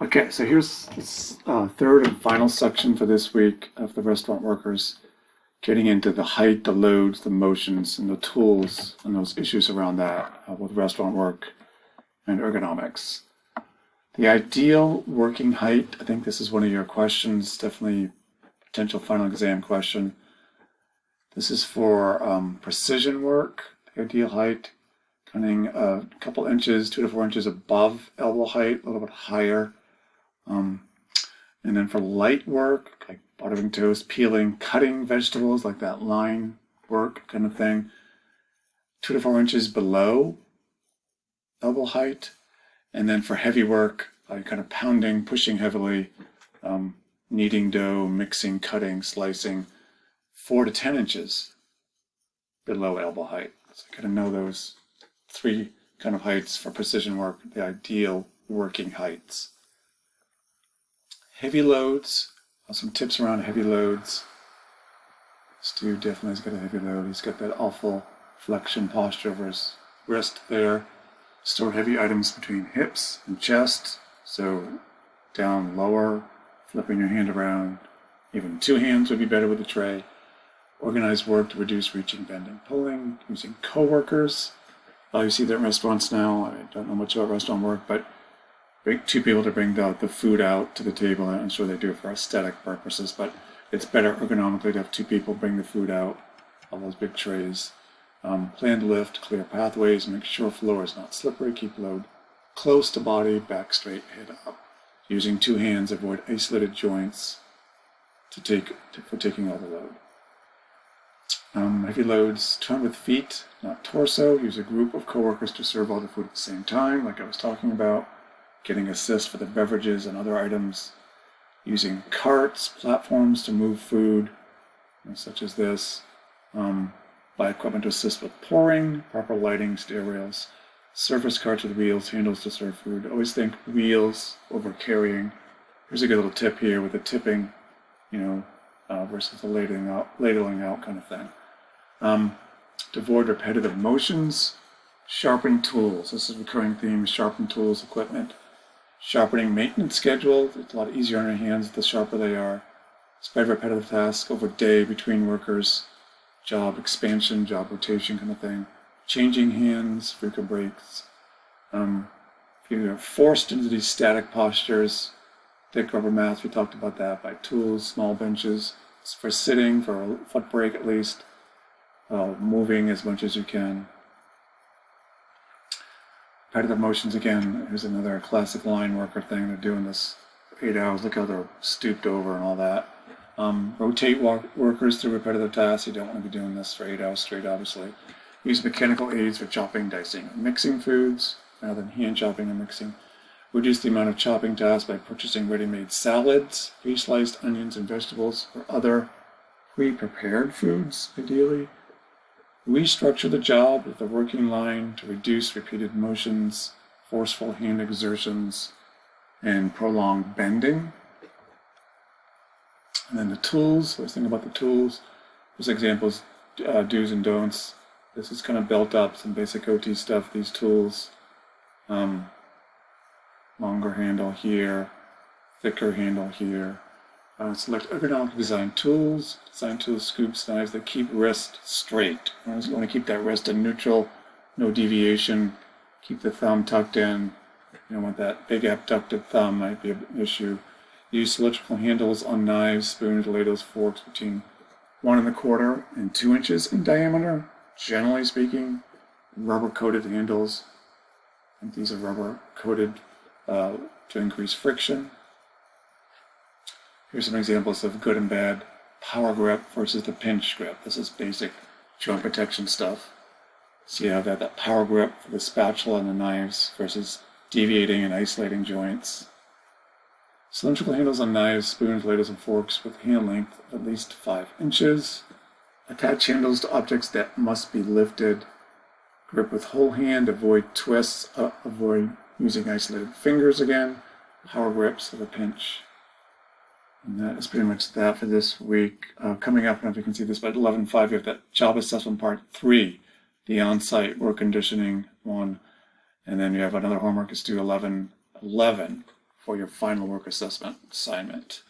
Okay, so here's this third and final section for this week of the restaurant workers, getting into the height, the loads, the motions, and the tools, and those issues around that with restaurant work and ergonomics. The ideal working height, I think this is one of your questions, definitely potential final exam question. This is for precision work, the ideal height, coming a couple inches, 2 to 4 inches above elbow height, a little bit higher. And then for light work, like buttering toast, peeling, cutting vegetables, like that line work kind of thing, 2 to 4 inches below elbow height. And then for heavy work, like kind of pounding, pushing heavily, kneading dough, mixing, cutting, slicing, 4 to 10 inches below elbow height. So kind of know those three kind of heights for precision work, the ideal working heights. Heavy loads, some tips around heavy loads. Stu definitely has got a heavy load. He's got that awful flexion posture over his wrist there. Store heavy items between hips and chest, so down lower, flipping your hand around. Even 2 hands would be better with a tray. Organize work to reduce reaching, bending, pulling, using coworkers. You see that in restaurants now. I don't know much about restaurant work, but 2 people to bring the food out to the table. I'm sure they do it for aesthetic purposes, but it's better ergonomically to have 2 people bring the food out on those big trays. Planned lift, clear pathways, make sure floor is not slippery, keep load close to body, back straight, head up. Using 2 hands, avoid isolated joints for taking all the load. Heavy loads, turn with feet, not torso. Use a group of coworkers to serve all the food at the same time, like I was talking about. Getting assists for the beverages and other items. Using carts, platforms to move food, such as this. Buy equipment to assist with pouring, proper lighting, stair rails. Surface carts with wheels, handles to serve food. Always think wheels over carrying. Here's a good little tip here with the tipping, versus the ladling out kind of thing. To avoid repetitive motions, sharpen tools. This is a recurring theme, sharpen tools, equipment. Sharpening maintenance schedule. It's a lot easier on your hands the sharper they are. Spread repetitive tasks over day between workers. Job expansion, job rotation kind of thing. Changing hands, frequent breaks. If you're forced into these static postures, thick rubber mats, we talked about that, by tools, small benches. It's for sitting, for a foot break at least. Moving as much as you can. Repetitive motions again. Here's another classic line worker thing. They're doing this for 8 hours. Look how they're stooped over and all that. Rotate workers through repetitive tasks. You don't want to be doing this for 8 hours straight, obviously. Use mechanical aids for chopping, dicing, and mixing foods rather than hand chopping and mixing. Reduce the amount of chopping tasks by purchasing ready-made salads, pre-sliced onions and vegetables, or other pre-prepared foods, ideally. Restructure the job with a working line to reduce repeated motions, forceful hand exertions, and prolonged bending. And then the tools, let's think about the tools. There's examples, do's and don'ts. This is kind of built up, some basic OT stuff, these tools. Longer handle here, thicker handle here. Select ergonomic design tools, scoops, knives that keep wrist straight. You want to keep that wrist in neutral, no deviation. Keep the thumb tucked in. You don't want that big abducted thumb, might be an issue. Use cylindrical handles on knives, spoons, ladles, forks between 1 1/4 and 2 inches in diameter. Generally speaking, rubber-coated handles. I think these are rubber-coated to increase friction. Here's some examples of good and bad power grip versus the pinch grip. This is basic joint protection stuff. So you have that power grip for the spatula and the knives versus deviating and isolating joints. Cylindrical handles on knives, spoons, ladles, and forks with hand length of at least 5 inches. Attach handles to objects that must be lifted. Grip with whole hand, avoid twists, avoid using isolated fingers again. Power grips of a pinch. And that is pretty much that for this week. Coming up, I don't know if you can see this, but 11.5, you have that job assessment part 3, the on-site work conditioning one. And then you have another homework is due 11.11 for your final work assessment assignment.